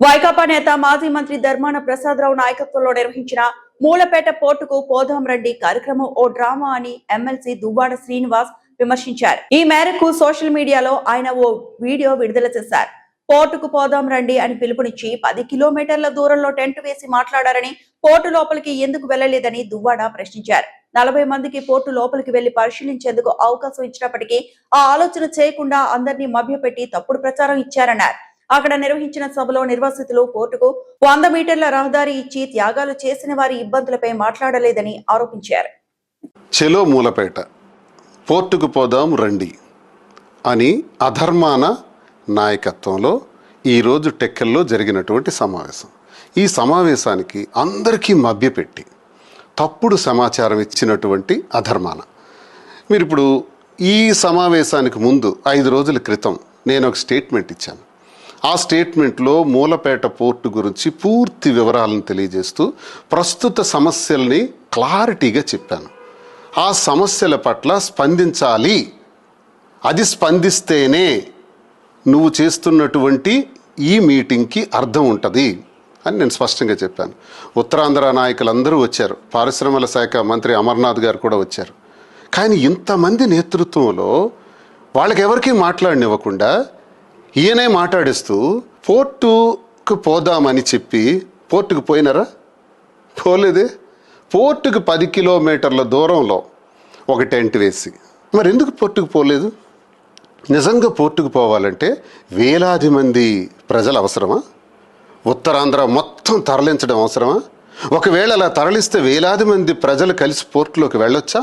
వైకాపా నేత మాజీ మంత్రి ధర్మాన ప్రసాదరావు నాయకత్వంలో నిర్వహించిన మూలపేట పోర్టుకు పోదాం రండి కార్యక్రమం ఓ డ్రామా అని ఎమ్మెల్సీ దువ్వాడ శ్రీనివాస్ విమర్శించారు. ఈ మేరకు సోషల్ మీడియాలో ఆయన ఓ వీడియో విడుదల చేశారు. పోర్టుకు పోదాం రండి అని పిలుపునిచ్చి 10 కిలోమీటర్ల దూరంలో టెంట్ వేసి మాట్లాడారని, పోర్టు లోపలికి ఎందుకు వెళ్లలేదని దువ్వాడ ప్రశ్నించారు. 40 మందికి పోర్టు లోపలికి వెళ్లి పరిశీలించేందుకు అవకాశం ఇచ్చినప్పటికీ ఆ ఆలోచన చేయకుండా అందరినీ మభ్యపెట్టి తప్పుడు ప్రచారం ఇచ్చారన్నారు. అక్కడ నిర్వహించిన సభలో నిర్వాసితులు పోర్టుకు 100 మీటర్ల రహదారి ఇచ్చి త్యాగాలు చేసిన వారి ఇబ్బందులపై మాట్లాడలేదని ఆరోపించారు. చెలో మూలపేట పోర్టుకు పోదాం రండి అని అధర్మాన నాయకత్వంలో ఈరోజు టెక్కల్లో జరిగినటువంటి సమావేశం. ఈ సమావేశానికి అందరికీ మభ్యపెట్టి తప్పుడు సమాచారం ఇచ్చినటువంటి అధర్మాన. మీరు ఇప్పుడు ఈ సమావేశానికి ముందు 5 రోజుల క్రితం నేను ఒక స్టేట్మెంట్ ఇచ్చాను. ఆ స్టేట్మెంట్లో మూలపేట పోర్టు గురించి పూర్తి వివరాలను తెలియజేస్తూ ప్రస్తుత సమస్యల్ని క్లారిటీగా చెప్పాను. ఆ సమస్యల పట్ల స్పందించాలి, అది స్పందిస్తేనే నువ్వు చేస్తున్నటువంటి ఈ మీటింగ్కి అర్థం ఉంటుంది అని నేను స్పష్టంగా చెప్పాను. ఉత్తరాంధ్ర నాయకులందరూ వచ్చారు, పారిశ్రమల శాఖ మంత్రి అమర్నాథ్ గారు కూడా వచ్చారు. కానీ ఇంతమంది నేతృత్వంలో వాళ్ళకి ఎవరికీ మాట్లాడనివ్వకుండా ఈయనే మాట్లాడిస్తూ పోర్టుకు పోదామని చెప్పి పోర్టుకు పోయినారా? పోలేదే. పోర్టుకు 10 కిలోమీటర్ల దూరంలో ఒక టెంట్ వేసి మరి ఎందుకు పోర్టుకు పోలేదు? నిజంగా పోర్టుకు పోవాలంటే వేలాది మంది ప్రజలు అవసరమా? ఉత్తరాంధ్ర మొత్తం తరలించడం అవసరమా? ఒకవేళ అలా తరలిస్తే వేలాది మంది ప్రజలు కలిసి పోర్టులోకి వెళ్ళొచ్చా?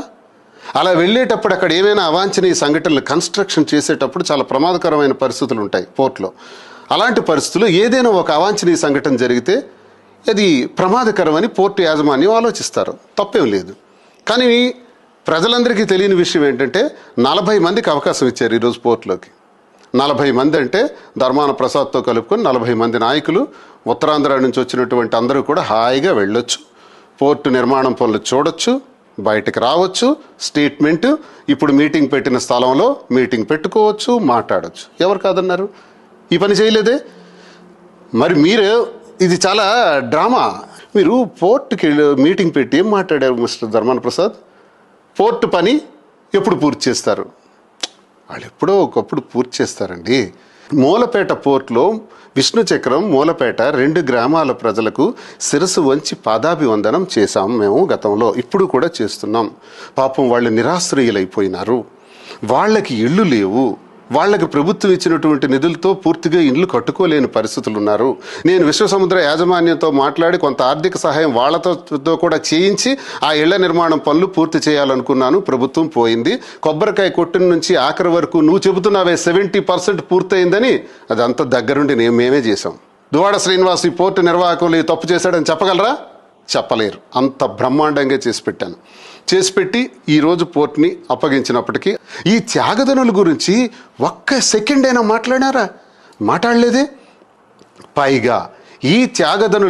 అలా వెళ్ళేటప్పుడు అక్కడ ఏమైనా అవాంఛనీయ సంఘటనలు కన్స్ట్రక్షన్ చేసేటప్పుడు చాలా ప్రమాదకరమైన పరిస్థితులు ఉంటాయి పోర్టులో. అలాంటి పరిస్థితుల్లో ఏదైనా ఒక అవాంఛనీయ సంఘటన జరిగితే అది ప్రమాదకరమని పోర్టు యాజమాన్యం ఆలోచిస్తారు, తప్పేం లేదు. కానీ ప్రజలందరికీ తెలియని విషయం ఏంటంటే 40 మందికి అవకాశం ఇచ్చారు ఈరోజు పోర్టులోకి. 40 మంది అంటే ధర్మాన ప్రసాద్తో కలుపుకొని 40 మంది నాయకులు ఉత్తరాంధ్ర నుంచి వచ్చినటువంటి అందరూ కూడా హాయిగా వెళ్ళొచ్చు, పోర్టు నిర్మాణం పనులు చూడొచ్చు, బయటకు రావచ్చు, స్టేట్మెంట్ ఇప్పుడు మీటింగ్ పెట్టిన స్థలంలో మీటింగ్ పెట్టుకోవచ్చు, మాట్లాడవచ్చు. ఎవరు కాదన్నారు? ఈ పని చేయలేదే. మరి మీరు ఇది చాలా డ్రామా. మీరు పోర్టుకి మీటింగ్ పెట్టి ఏం మాట్లాడారు మిస్టర్ ధర్మాన ప్రసాద్? పోర్టు పని ఎప్పుడు పూర్తి చేస్తారు? వాళ్ళు ఎప్పుడో ఒకప్పుడు పూర్తి చేస్తారండి. మూలపేట పోర్టులో విష్ణు చక్రం మూలపేట 2 గ్రామాల ప్రజలకు శిరస్సు వంచి పాదాభివందనం చేశాం మేము గతంలో, ఇప్పుడు కూడా చేస్తున్నాం. పాపం వాళ్ళు నిరాశ్రయులైపోయినారు, వాళ్ళకి ఇళ్ళు లేవు, వాళ్ళకి ప్రభుత్వం ఇచ్చినటువంటి నిధులతో పూర్తిగా ఇళ్ళు కట్టుకోలేని పరిస్థితులు ఉన్నారు. నేను విశ్వసముద్ర యాజమాన్యంతో మాట్లాడి కొంత ఆర్థిక సహాయం వాళ్ళతో కూడా చేయించి ఆ ఇళ్ల నిర్మాణం పనులు పూర్తి చేయాలనుకున్నాను. ప్రభుత్వం పోయింది. కొబ్బరికాయ కొట్టిన నుంచి ఆఖరి వరకు నువ్వు చెబుతున్నావే 70% పూర్తయిందని, అదంతా దగ్గరుండి మేమే చేసాం. దువ్వాడ శ్రీనివాస్ ఈ పోర్టు నిర్వాహకులు ఈ తప్పు చేశాడని చెప్పగలరా? చెప్పలేరు. అంత బ్రహ్మాండంగా చేసి పెట్టి ఈరోజు పోర్ట్ని అప్పగించినప్పటికీ ఈ త్యాగదనుల గురించి ఒక్క సెకండ్ అయినా మాట్లాడారా? మాట్లాడలేదే. పైగా ఈ త్యాగదనులు